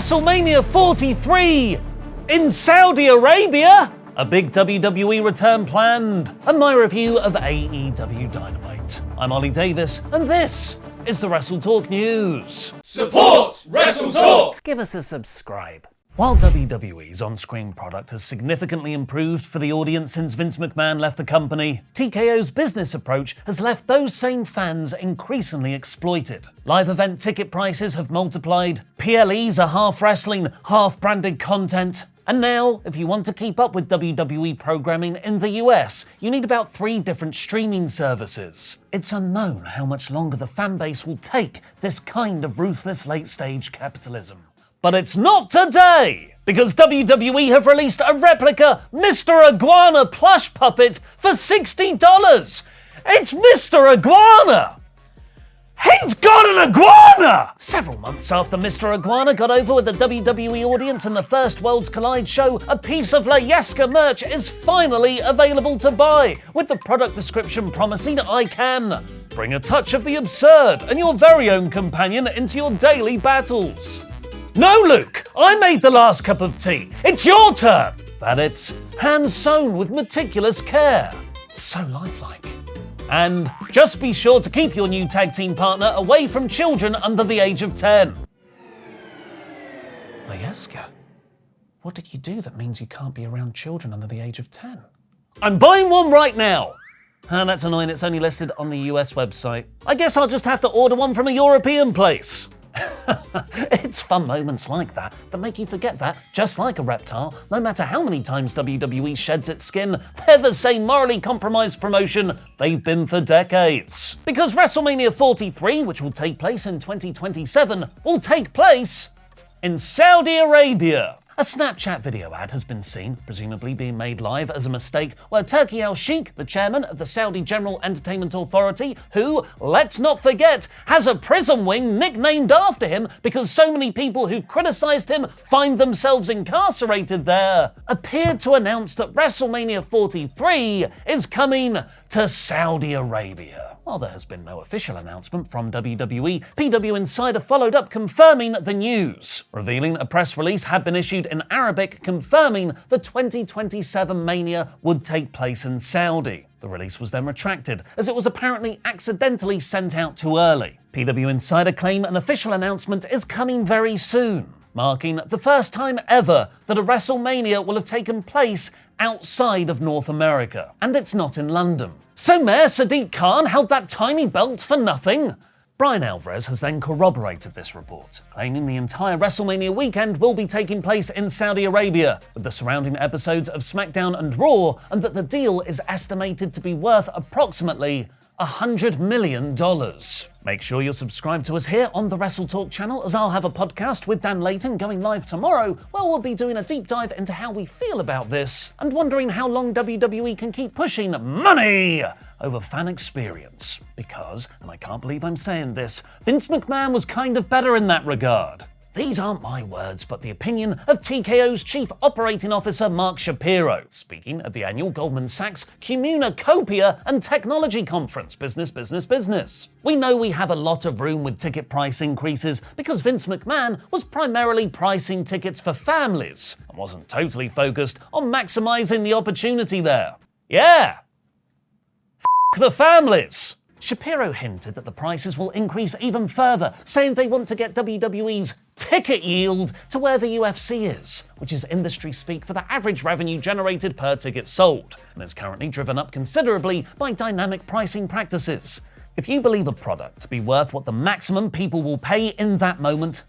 WrestleMania 43 in Saudi Arabia, a big WWE Return Planned, and my review of AEW Dynamite. I'm Ollie Davis, and this is the WrestleTalk News. Support WrestleTalk! Give us a subscribe. While WWE's on-screen product has significantly improved for the audience since Vince McMahon left the company, TKO's business approach has left those same fans increasingly exploited. Live event ticket prices have multiplied, PLEs are half wrestling, half branded content, and now, if you want to keep up with WWE programming in the US, you need about 3 different streaming services. It's unknown how much longer the fanbase will take this kind of ruthless late-stage capitalism. But it's not today, because WWE have released a replica Mr. Iguana plush puppet for $60. It's Mr. Iguana! He's got an iguana! Several months after Mr. Iguana got over with the WWE audience in the first Worlds Collide show, a piece of La Yesca merch is finally available to buy, with the product description promising I can bring a touch of the absurd and your very own companion into your daily battles. No, Luke, I made the last cup of tea. It's your turn. That it's hand-sewn with meticulous care. So lifelike. And just be sure to keep your new tag team partner away from children under the age of 10. Layeska, what did you do that means you can't be around children under the age of 10? I'm buying one right now. And that's annoying, it's only listed on the US website. I guess I'll just have to order one from a European place. It's fun moments like that make you forget that, just like a reptile, no matter how many times WWE sheds its skin, they're the same morally compromised promotion they've been for decades. Because WrestleMania 43, which will take place in 2027, will take place in Saudi Arabia. A Snapchat video ad has been seen, presumably being made live as a mistake, where Turki Al-Sheikh, the chairman of the Saudi General Entertainment Authority, who, let's not forget, has a prison wing nicknamed after him because so many people who've criticised him find themselves incarcerated there, appeared to announce that WrestleMania 43 is coming to Saudi Arabia. While there has been no official announcement from WWE, PW Insider followed up confirming the news, revealing a press release had been issued in Arabic confirming the 2027 Mania would take place in Saudi. The release was then retracted, as it was apparently accidentally sent out too early. PW Insider claim an official announcement is coming very soon, marking the first time ever that a WrestleMania will have taken place outside of North America. And it's not in London. So Mayor Sadiq Khan held that tiny belt for nothing? Brian Alvarez has then corroborated this report, claiming the entire WrestleMania weekend will be taking place in Saudi Arabia, with the surrounding episodes of SmackDown and Raw, and that the deal is estimated to be worth approximately $100 million. Make sure you're subscribed to us here on the WrestleTalk channel, as I'll have a podcast with Dan Layton going live tomorrow, where we'll be doing a deep dive into how we feel about this and wondering how long WWE can keep pushing money over fan experience. Because, and I can't believe I'm saying this, Vince McMahon was kind of better in that regard. These aren't my words, but the opinion of TKO's Chief Operating Officer Mark Shapiro, speaking at the annual Goldman Sachs Communacopia and Technology Conference, business. We know we have a lot of room with ticket price increases because Vince McMahon was primarily pricing tickets for families and wasn't totally focused on maximizing the opportunity there. Yeah, the families. Shapiro hinted that the prices will increase even further, saying they want to get WWE's ticket yield to where the UFC is, which is industry speak for the average revenue generated per ticket sold, and is currently driven up considerably by dynamic pricing practices. If you believe a product to be worth what the maximum people will pay in that moment,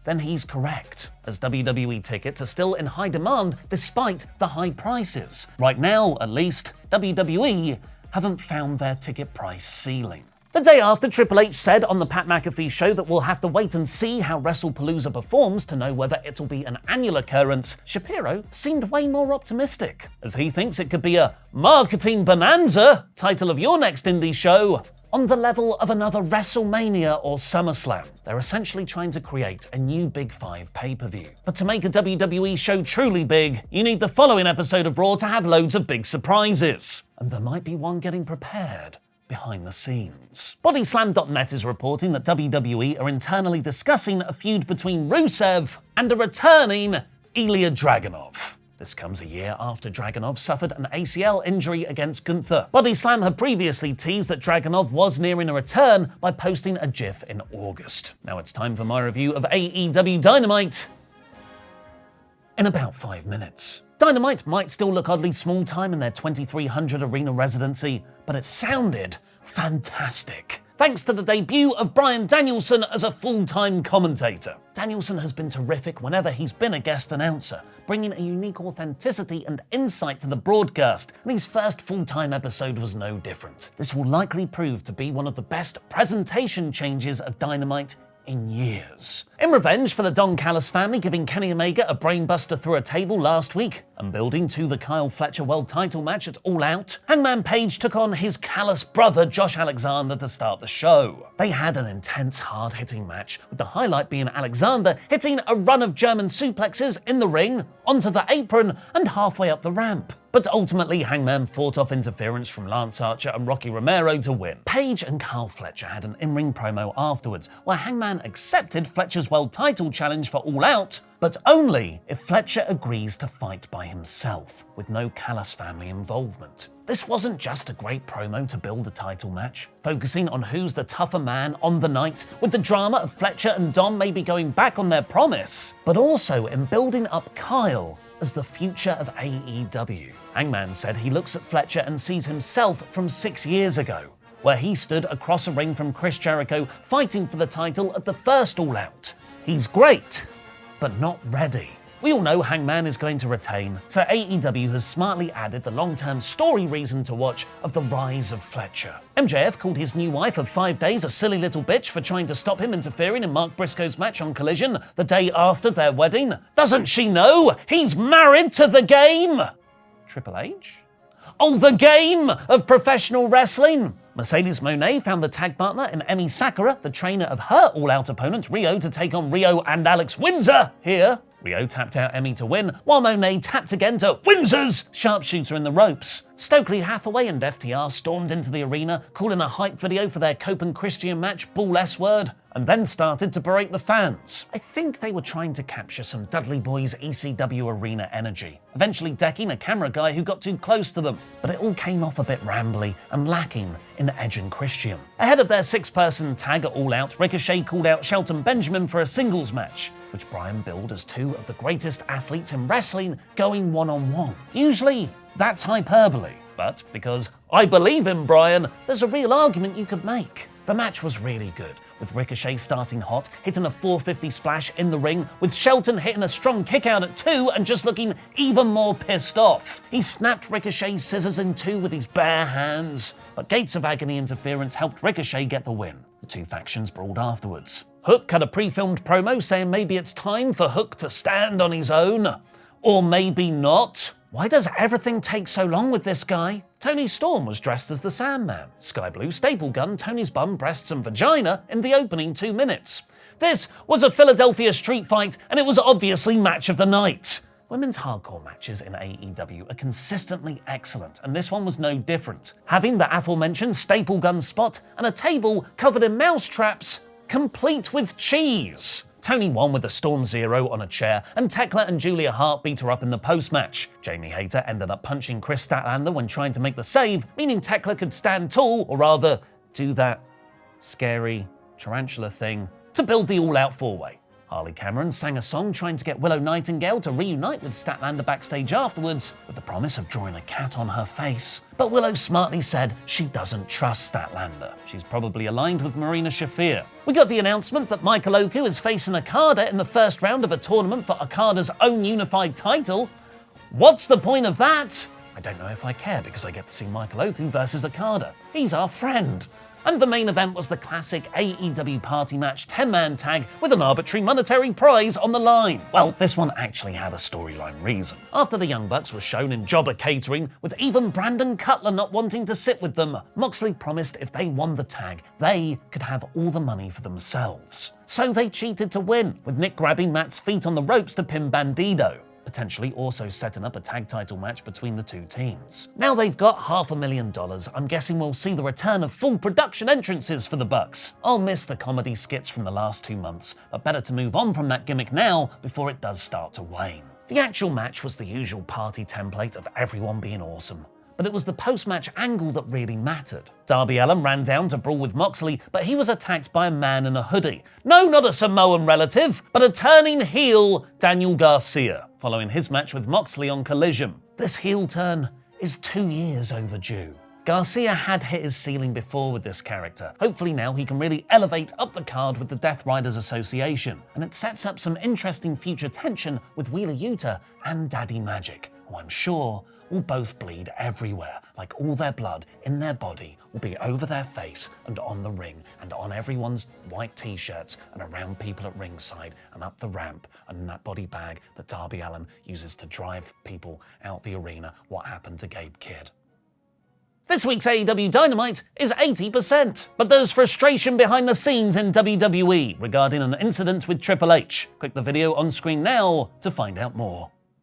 then he's correct, as WWE tickets are still in high demand despite the high prices. Right now, at least, WWE haven't found their ticket price ceiling. The day after, Triple H said on the Pat McAfee show that we'll have to wait and see how WrestlePalooza performs to know whether it'll be an annual occurrence. Shapiro seemed way more optimistic, as he thinks it could be a marketing bonanza, title of your next indie show, on the level of another WrestleMania or SummerSlam. They're essentially trying to create a new Big Five pay-per-view. But to make a WWE show truly big, you need the following episode of Raw to have loads of big surprises. And there might be one getting prepared behind the scenes. Bodyslam.net is reporting that WWE are internally discussing a feud between Rusev and a returning Ilya Dragunov. This comes a year after Dragunov suffered an ACL injury against Gunther. Bodyslam had previously teased that Dragunov was nearing a return by posting a GIF in August. Now it's time for my review of AEW Dynamite in about 5 minutes. Dynamite might still look oddly small time in their 2,300 arena residency, but it sounded fantastic. Thanks to the debut of Bryan Danielson as a full-time commentator. Danielson has been terrific whenever he's been a guest announcer, bringing a unique authenticity and insight to the broadcast, and his first full-time episode was no different. This will likely prove to be one of the best presentation changes of Dynamite in years. In revenge for the Don Callis family giving Kenny Omega a brainbuster through a table last week and building to the Kyle Fletcher World Title match at All Out, Hangman Page took on his Callis brother Josh Alexander to start the show. They had an intense, hard-hitting match, with the highlight being Alexander hitting a run of German suplexes in the ring, onto the apron, and halfway up the ramp. But ultimately, Hangman fought off interference from Lance Archer and Rocky Romero to win. Page and Kyle Fletcher had an in-ring promo afterwards, where Hangman accepted Fletcher's world title challenge for All Out, but only if Fletcher agrees to fight by himself, with no Callis family involvement. This wasn't just a great promo to build a title match, focusing on who's the tougher man on the night, with the drama of Fletcher and Dom maybe going back on their promise, but also in building up Kyle as the future of AEW. Hangman said he looks at Fletcher and sees himself from 6 years ago, where he stood across a ring from Chris Jericho fighting for the title at the first All Out. He's great, but not ready. We all know Hangman is going to retain, so AEW has smartly added the long-term story reason to watch of the rise of Fletcher. MJF called his new wife of 5 days a silly little bitch for trying to stop him interfering in Mark Briscoe's match on Collision the day after their wedding. Doesn't she know he's married to the game? Triple H? Oh, the game of professional wrestling. Mercedes Moné found the tag partner in Emi Sakura, the trainer of her all-out opponent Rio, to take on Rio and Alex Windsor. Here, Rio tapped out Emi to win, while Moné tapped again to Windsor's sharpshooter in the ropes. Stokely Hathaway and FTR stormed into the arena, calling a hype video for their Cope and Christian match Bull S-word, and then started to berate the fans. I think they were trying to capture some Dudley Boyz ECW arena energy, eventually decking a camera guy who got too close to them, but it all came off a bit rambly and lacking in Edge and Christian. Ahead of their 6-person tag at All Out, Ricochet called out Shelton Benjamin for a singles match, which Bryan billed as 2 of the greatest athletes in wrestling going one-on-one. Usually, that's hyperbole, but because I believe in Bryan, there's a real argument you could make. The match was really good, with Ricochet starting hot, hitting a 450 splash in the ring, with Shelton hitting a strong kick out at 2 and just looking even more pissed off. He snapped Ricochet's scissors in 2 with his bare hands, but Gates of Agony interference helped Ricochet get the win. The 2 factions brawled afterwards. Hook cut a pre-filmed promo saying maybe it's time for Hook to stand on his own. Or maybe not. Why does everything take so long with this guy? Tony Storm was dressed as the Sandman. Sky Blue staple gun Tony's bum, breasts and vagina in the opening 2 minutes. This was a Philadelphia street fight, and it was obviously match of the night. Women's hardcore matches in AEW are consistently excellent, and this one was no different, having the aforementioned staple gun spot and a table covered in mouse traps, complete with cheese. Tony won with a Storm Zero on a chair, and Tekla and Julia Hart beat her up in the post-match. Jamie Hayter ended up punching Chris Statlander when trying to make the save, meaning Tekla could stand tall, or rather, do that scary tarantula thing, to build the all-out 4-way. Harley Cameron sang a song trying to get Willow Nightingale to reunite with Statlander backstage afterwards, with the promise of drawing a cat on her face. But Willow smartly said she doesn't trust Statlander. She's probably aligned with Marina Shafir. We got the announcement that Michael Oku is facing Okada in the first round of a tournament for Okada's own unified title. What's the point of that? I don't know if I care because I get to see Michael Oku versus Okada. He's our friend. And the main event was the classic AEW party match 10-man tag with an arbitrary monetary prize on the line. Well, this one actually had a storyline reason. After the Young Bucks were shown in jobber catering, with even Brandon Cutler not wanting to sit with them, Moxley promised if they won the tag, they could have all the money for themselves. So they cheated to win, with Nick grabbing Matt's feet on the ropes to pin Bandido. potentially also setting up a tag title match between the two teams. Now they've got $500,000, I'm guessing we'll see the return of full production entrances for the Bucks. I'll miss the comedy skits from the last 2 months, but better to move on from that gimmick now before it does start to wane. The actual match was the usual party template of everyone being awesome, but it was the post-match angle that really mattered. Darby Allin ran down to brawl with Moxley, but he was attacked by a man in a hoodie. No, not a Samoan relative, but a turning heel, Daniel Garcia, following his match with Moxley on Collision. This heel turn is 2 years overdue. Garcia had hit his ceiling before with this character. Hopefully now he can really elevate up the card with the Death Riders Association, and it sets up some interesting future tension with Wheeler Yuta and Daddy Magic, who I'm sure will both bleed everywhere, like all their blood in their body will be over their face and on the ring and on everyone's white t-shirts and around people at ringside and up the ramp and in that body bag that Darby Allin uses to drive people out the arena. What happened to Gabe Kidd? This week's AEW Dynamite is 80%, but there's frustration behind the scenes in WWE regarding an incident with Triple H. Click the video on screen now to find out more.